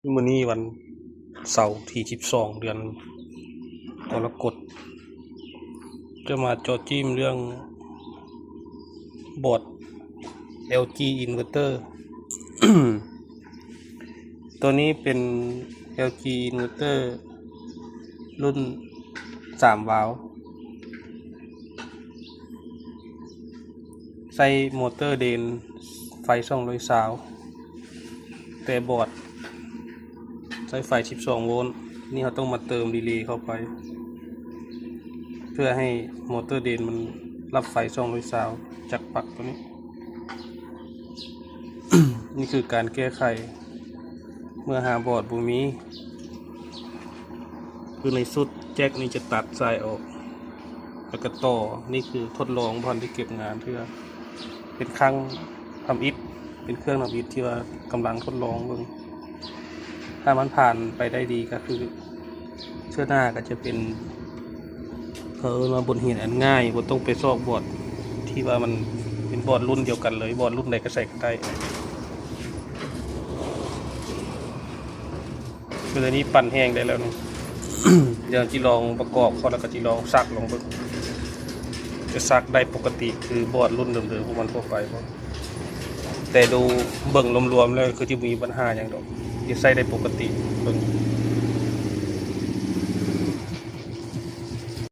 มื้อนี้วันเสาร์ที่12เดือนกรกฎาคมจะมาเจาะจิ้มเรื่องบอร์ด LG Inverter ตัวนี้เป็น LG Inverter รุ่น3วาล์วใส่มอเตอร์เดนไฟ220แต่บอร์ดใช้ไฟ12โวลต์นี่เราต้องมาเติมรีเลย์เข้าไปเพื่อให้มอเตอร์เดนมันรับไฟ220จากปลั๊กตัวนี้ นี่คือการแก้ไขเมื่อหาบอร์ดบ่มีคือในสุดแจ็คนี้จะตัดสายออกแล้วก็ต่อนี่คือทดลองพอนที่เก็บงานเพื่อเป็นครั้งทำอิฐเป็นเครื่องทำอิฐที่ว่ากำลังทดลองเบิ่งถ้ามันผ่านไปได้ดีก็คือเชื่อหน้าก็จะเป็นมาบนหินอันง่ายบ่ต้องไปซอกบอร์ดที่ว่ามันเป็นบอร์ดรุ่นเดียวกันเลยบอร์ดรุ่นใดก็ใส่ได้คือตัวนี้ปั่นแห้งได้แล้วนี่ เดี๋ยวจีลองประกอบเขาแล้วก็จีลองซักลงไปจะซักได้ปกติคือบอร์ดรุ่นเดิมๆพวกมันทั่วไปแต่ดูเบิ่งรวมๆแล้วคือที่มีปัญหาอย่างดอกจะใส่ได้ปกติเบิ่ง